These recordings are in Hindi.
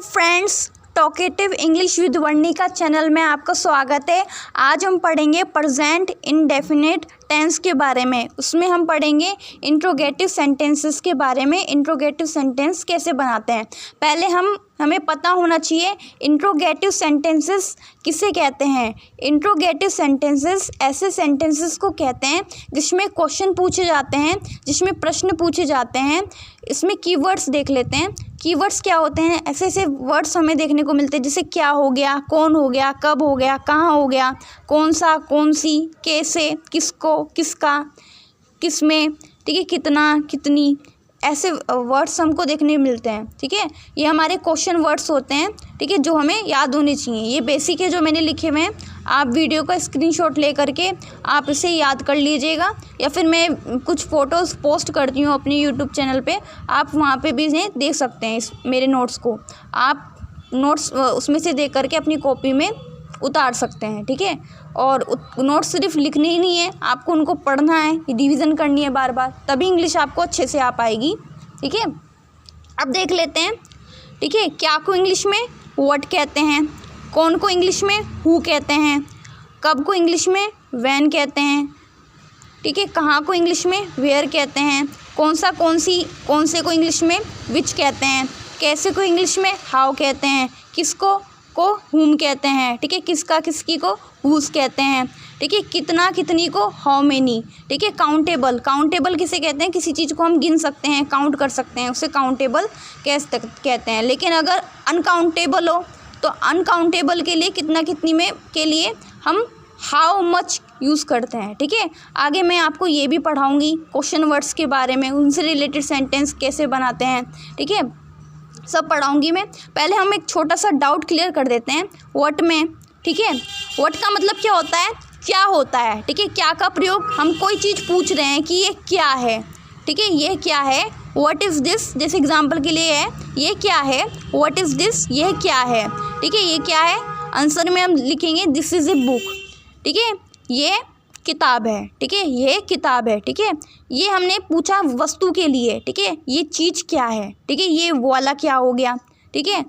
Friends, talkative English with Varnika channel में आपका स्वागत है। आज हम पढ़ेंगे प्रेजेंट इंडेफिनिट टेंस के बारे में। उसमें हम पढ़ेंगे इंट्रोगेटिव सेंटेंसेस के बारे में। इंट्रोगेटिव सेंटेंस कैसे बनाते हैं, पहले हमें पता होना चाहिए इंट्रोगेटिव सेंटेंसेस किसे कहते हैं। इंट्रोगेटिव सेंटेंसेस ऐसे सेंटेंसेस को कहते हैं जिसमें क्वेश्चन पूछे जाते हैं, जिसमें प्रश्न पूछे जाते हैं। इसमें कीवर्ड्स देख लेते हैं। कीवर्ड्स क्या होते हैं? ऐसे ऐसे वर्ड्स हमें देखने को मिलते हैं जैसे क्या हो गया, कौन हो गया, कब हो गया, कहाँ हो गया, कौन सा, कौन सी, कैसे, किसको, किसका, किसमें, ठीक है, कितना, कितनी, ऐसे वर्ड्स हमको देखने मिलते हैं। ठीक है, ये हमारे क्वेश्चन वर्ड्स होते हैं, ठीक है, जो हमें याद होने चाहिए। ये बेसिक है जो मैंने लिखे हुए हैं। आप वीडियो का स्क्रीनशॉट ले करके आप इसे याद कर लीजिएगा, या फिर मैं कुछ फ़ोटोज़ पोस्ट करती हूँ अपने यूट्यूब चैनल पे, आप वहाँ पे भी इन्हें देख सकते हैं। इस मेरे नोट्स को आप नोट्स उसमें से देख करके अपनी कॉपी में उतार सकते हैं। ठीक है, और नोट्स सिर्फ लिखने ही नहीं है, आपको उनको पढ़ना है, रिवीजन करनी है बार बार, तभी इंग्लिश आपको अच्छे से आ पाएगी। ठीक है, अब देख लेते हैं। ठीक है, क्या को इंग्लिश में व्हाट कहते हैं, कौन को इंग्लिश में हु कहते हैं, कब को इंग्लिश में व्हेन कहते हैं, ठीक है, कहाँ को इंग्लिश में वेयर कहते हैं, कौन सा, कौन सी, कौन से को इंग्लिश में विच कहते हैं, कैसे को इंग्लिश में हाउ कहते हैं, किसको को हुम कहते हैं, ठीक है, किसका, किसकी को हुज कहते हैं, ठीक है, कितना, कितनी को हाउ मेनी, ठीक है, काउंटेबल, काउंटेबल किसे कहते हैं? किसी चीज़ को हम गिन सकते हैं, काउंट कर सकते हैं, उसे काउंटेबल कहते हैं। लेकिन अगर अनकाउंटेबल हो तो अनकाउंटेबल के लिए कितना, कितनी में के लिए हम हाउ मच यूज़ करते हैं। ठीक है, आगे मैं आपको ये भी पढ़ाऊँगी क्वेश्चन वर्ड्स के बारे में, उनसे रिलेटेड सेंटेंस कैसे बनाते हैं, ठीक है, सब पढ़ाऊंगी मैं। पहले हम एक छोटा सा डाउट क्लियर कर देते हैं व्हाट में। ठीक है, व्हाट का मतलब क्या होता है? क्या होता है। ठीक है, क्या का प्रयोग, हम कोई चीज़ पूछ रहे हैं कि ये क्या है। ठीक है, ये क्या है, व्हाट इज़ दिस, जैसे एग्जांपल के लिए है ये क्या है, व्हाट इज़ दिस, ये क्या है। ठीक है, ये क्या है, आंसर में हम लिखेंगे दिस इज़ ए बुक। ठीक है, ये किताब है। ठीक है, ये किताब है। ठीक है, ये हमने पूछा वस्तु के लिए। ठीक है, ये चीज़ क्या है। ठीक है, ये वो वाला क्या हो गया। ठीक है,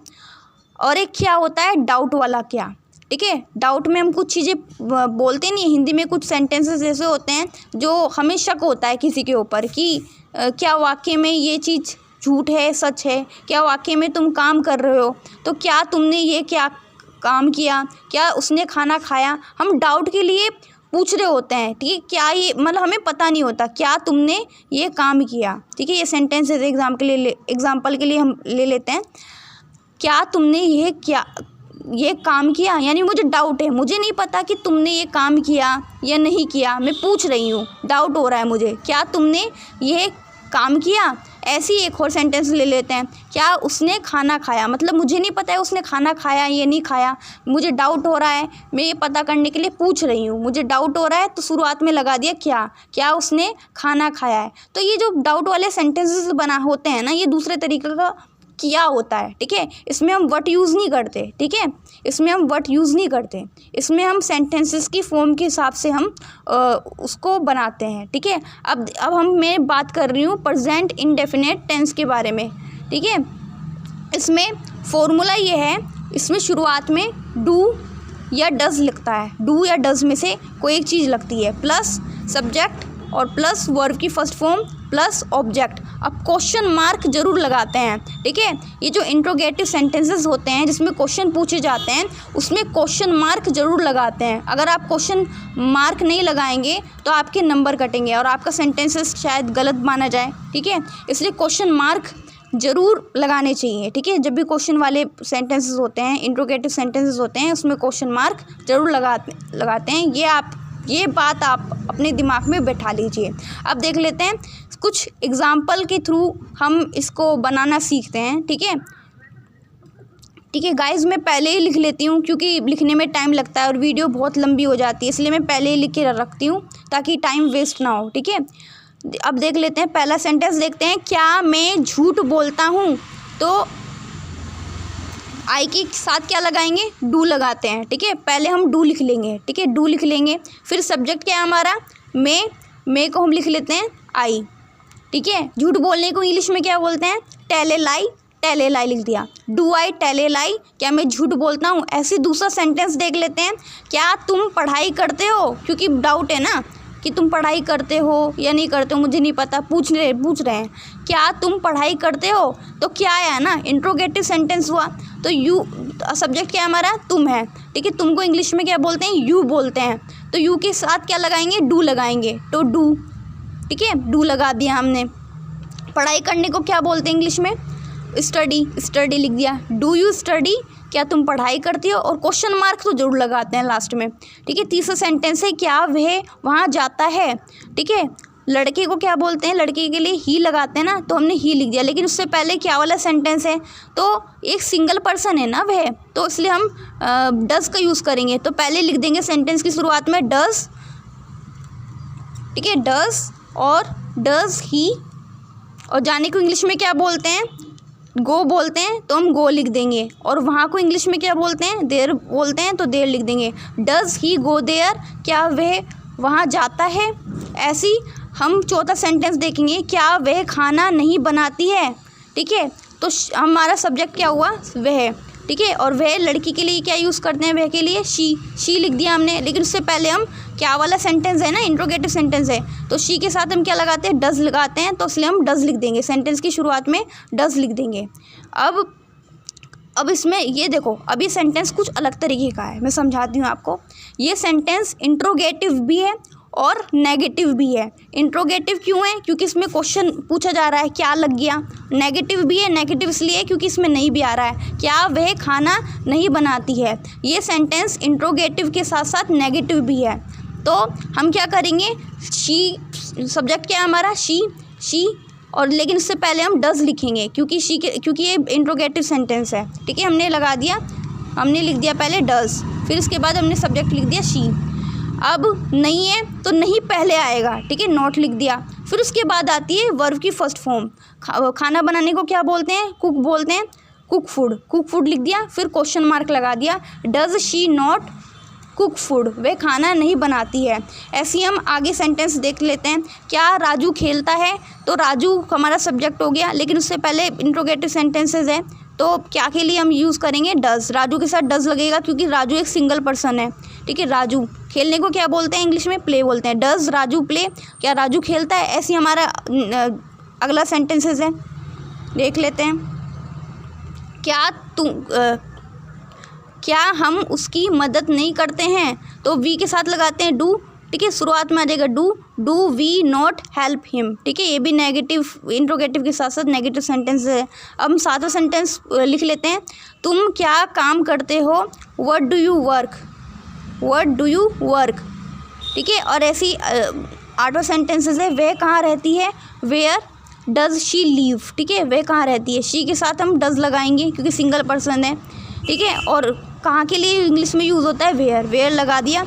और एक क्या होता है डाउट वाला क्या। ठीक है, डाउट में हम कुछ चीज़ें बोलते नहीं, हिंदी में कुछ सेंटेंसेस ऐसे होते हैं जो हमें शक होता है किसी के ऊपर कि क्या वाकई में ये चीज़ झूठ है, सच है, क्या वाकई में तुम काम कर रहे हो, तो क्या तुमने ये क्या काम किया, क्या उसने खाना खाया। हम डाउट के लिए पूछ रहे होते हैं। ठीक है, क्या ये, मतलब हमें पता नहीं होता क्या तुमने ये काम किया। ठीक है, ये सेंटेंस एग्जाम्पल के लिए हम ले लेते हैं, क्या तुमने ये काम किया, यानी मुझे डाउट है, मुझे नहीं पता कि तुमने ये काम किया या नहीं किया, मैं पूछ रही हूँ, डाउट हो रहा है मुझे, क्या तुमने ये काम किया। ऐसी एक और सेंटेंस ले लेते हैं, क्या उसने खाना खाया, मतलब मुझे नहीं पता है उसने खाना खाया या नहीं खाया, मुझे डाउट हो रहा है, मैं ये पता करने के लिए पूछ रही हूँ, मुझे डाउट हो रहा है, तो शुरुआत में लगा दिया क्या उसने खाना खाया है। तो ये जो डाउट वाले सेंटेंसेस बना होते हैं ना, ये दूसरे तरीके का किया होता है। ठीक है, इसमें हम व्हाट यूज़ नहीं करते। ठीक है, इसमें हम व्हाट यूज़ नहीं करते, इसमें हम सेंटेंसेस की फॉर्म के हिसाब से हम उसको बनाते हैं। ठीक है, अब मैं बात कर रही हूँ प्रेजेंट इंडेफिनिट टेंस के बारे में। ठीक है, इसमें फॉर्मूला ये है, इसमें शुरुआत में डू या डज लगता है, डू या डज में से कोई एक चीज़ लगती है, प्लस सब्जेक्ट और प्लस वर्ब की फर्स्ट फॉर्म प्लस ऑब्जेक्ट। अब क्वेश्चन मार्क जरूर लगाते हैं। ठीक है, ये जो इंट्रोगेटिव सेंटेंसेस होते हैं जिसमें क्वेश्चन पूछे जाते हैं, उसमें क्वेश्चन मार्क जरूर लगाते हैं। अगर आप क्वेश्चन मार्क नहीं लगाएंगे तो आपके नंबर कटेंगे और आपका सेंटेंसेस शायद गलत माना जाए। ठीक है, इसलिए क्वेश्चन मार्क ज़रूर लगाने चाहिए। ठीक है, जब भी क्वेश्चन वाले सेंटेंसेस होते हैं, इंट्रोगेटिव सेंटेंसेस होते हैं, उसमें क्वेश्चन मार्क जरूर लगाते हैं। ये बात आप अपने दिमाग में बैठा लीजिए। अब देख लेते हैं कुछ एग्जाम्पल के थ्रू हम इसको बनाना सीखते हैं। ठीक है, ठीक है गाइज़, मैं पहले ही लिख लेती हूँ क्योंकि लिखने में टाइम लगता है और वीडियो बहुत लंबी हो जाती है, इसलिए मैं पहले ही लिख के रखती हूँ ताकि टाइम वेस्ट ना हो। ठीक है, अब देख लेते हैं पहला सेंटेंस देखते हैं, क्या मैं झूठ बोलता हूँ, तो आई के साथ क्या लगाएंगे, डू लगाते हैं। ठीक है, पहले हम डू लिख लेंगे। ठीक है, डू लिख लेंगे, फिर सब्जेक्ट क्या है हमारा, मैं को हम लिख लेते हैं आई। ठीक है, झूठ बोलने को इंग्लिश में क्या बोलते हैं, tell a lie, tell a लाई लिख दिया। डू आई टेल ए लाई, क्या मैं झूठ बोलता हूँ। ऐसे दूसरा सेंटेंस देख लेते हैं, क्या तुम पढ़ाई करते हो, क्योंकि डाउट है ना कि तुम पढ़ाई करते हो या नहीं करते हो, मुझे नहीं पता, पूछ रहे हैं क्या तुम पढ़ाई करते हो, तो क्या आया ना, इंट्रोगेटिव सेंटेंस हुआ। तो यू सब्जेक्ट क्या हमारा, तुम है, ठीक है। तुमको इंग्लिश में क्या बोलते हैं, यू बोलते हैं, तो यू के साथ क्या लगाएंगे, डू लगाएंगे, तो डू, ठीक है, डू लगा दिया हमने। पढ़ाई करने को क्या बोलते हैं इंग्लिश में, स्टडी लिख दिया। डू यू स्टडी, क्या तुम पढ़ाई करती हो, और क्वेश्चन मार्क तो जरूर लगाते हैं लास्ट में, ठीक है। तीसरा सेंटेंस है, क्या वह वहाँ जाता है, ठीक है। लड़के को क्या बोलते हैं, लड़के के लिए ही लगाते हैं ना, तो हमने ही लिख दिया, लेकिन उससे पहले क्या वाला सेंटेंस है, तो एक सिंगल पर्सन है ना वह, तो इसलिए हम डज का यूज़ करेंगे। तो पहले लिख देंगे सेंटेंस की शुरुआत में डज, ठीक है, डज, और डज ही, और जाने को इंग्लिश में क्या बोलते हैं, गो बोलते हैं, तो हम गो लिख देंगे। और वहाँ को इंग्लिश में क्या बोलते हैं, देयर बोलते हैं, तो देयर लिख देंगे। डज ही गो देयर, क्या वह वहाँ जाता है। ऐसी हम चौथा सेंटेंस देखेंगे, क्या वह खाना नहीं बनाती है, ठीक है। तो हमारा सब्जेक्ट क्या हुआ, वह, ठीक है। और वह लड़की के लिए क्या यूज़ करते हैं, वह के लिए शी लिख दिया हमने, लेकिन उससे पहले हम क्या वाला सेंटेंस है ना, इंट्रोगेटिव सेंटेंस है, तो शी के साथ हम क्या लगाते हैं, डज लगाते हैं, तो इसलिए हम डज लिख देंगे, सेंटेंस की शुरुआत में डज लिख देंगे। अब इसमें ये देखो, अब ये सेंटेंस कुछ अलग तरीके का है, मैं समझाती हूँ आपको। ये सेंटेंस इंट्रोगेटिव भी है और नेगेटिव भी है। इंट्रोगेटिव क्यों है, क्योंकि इसमें क्वेश्चन पूछा जा रहा है, क्या लग गया। नेगेटिव भी है, नेगेटिव इसलिए क्योंकि इसमें नहीं भी आ रहा है, क्या वह खाना नहीं बनाती है। ये सेंटेंस इंट्रोगेटिव के साथ साथ नेगेटिव भी है। तो हम क्या करेंगे, शी सब्जेक्ट क्या है हमारा, शी, और लेकिन इससे पहले हम डज लिखेंगे, क्योंकि ये इंट्रोगेटिव सेंटेंस है, ठीक है। हमने लिख दिया पहले डज, फिर इसके बाद हमने सब्जेक्ट लिख दिया शी। अब नहीं है तो नहीं पहले आएगा, ठीक है, नॉट लिख दिया। फिर उसके बाद आती है वर्ब की फर्स्ट फॉर्म। खाना बनाने को क्या बोलते हैं, कुक बोलते हैं, कुक फूड लिख दिया, फिर क्वेश्चन मार्क लगा दिया। Does she not cook food, वे खाना नहीं बनाती है। ऐसे ही हम आगे सेंटेंस देख लेते हैं, क्या राजू खेलता है, तो राजू हमारा सब्जेक्ट हो गया, लेकिन उससे पहले इंट्रोगेटिव सेंटेंसेस है, तो क्या के लिए हम यूज़ करेंगे, डज। राजू के साथ डज लगेगा, क्योंकि राजू एक सिंगल पर्सन है, ठीक है। राजू खेलने को क्या बोलते हैं इंग्लिश में, प्ले बोलते हैं। डज राजू प्ले, क्या राजू खेलता है। ऐसे ही हमारा अगला सेंटेंसेस है, देख लेते हैं। क्या हम उसकी मदद नहीं करते हैं, तो वी के साथ लगाते हैं डू, ठीक है। शुरुआत में आ जाएगा do we not help him, ठीक है। ये भी नेगेटिव, इंट्रोगेटिव के साथ साथ नेगेटिव सेंटेंस है। अब हम सातवां सेंटेंस लिख लेते हैं, तुम क्या काम करते हो, व्हाट डू यू वर्क, ठीक है। और ऐसी आठवां सेंटेंसेस है, वह कहाँ रहती है, वेयर डज शी लीव, ठीक है। वह कहाँ रहती है, शी के साथ हम डज लगाएंगे, क्योंकि सिंगल पर्सन है, ठीक है। और कहाँ के लिए इंग्लिश में यूज़ होता है, वेयर लगा दिया।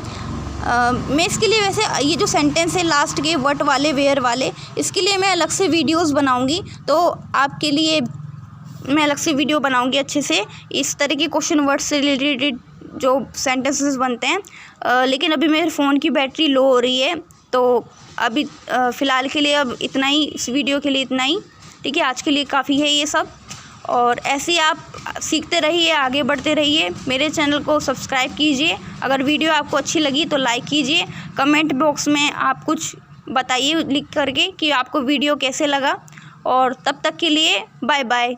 मैं इसके लिए वैसे ये जो सेंटेंस है लास्ट के व्हाट वाले, वेयर वाले, इसके लिए मैं अलग से वीडियोस बनाऊंगी, तो आपके लिए मैं अलग से वीडियो बनाऊंगी अच्छे से, इस तरह के क्वेश्चन वर्ड से रिलेटेड जो सेंटेंसेस बनते हैं। लेकिन अभी मेरे फ़ोन की बैटरी लो हो रही है, तो अभी फ़िलहाल के लिए अब इतना ही, इस वीडियो के लिए इतना ही, ठीक है। आज के लिए काफ़ी है ये सब, और ऐसे ही आप सीखते रहिए, आगे बढ़ते रहिए। मेरे चैनल को सब्सक्राइब कीजिए। अगर वीडियो आपको अच्छी लगी तो लाइक कीजिए। कमेंट बॉक्स में आप कुछ बताइए लिख करके कि आपको वीडियो कैसे लगा, और तब तक के लिए बाय बाय।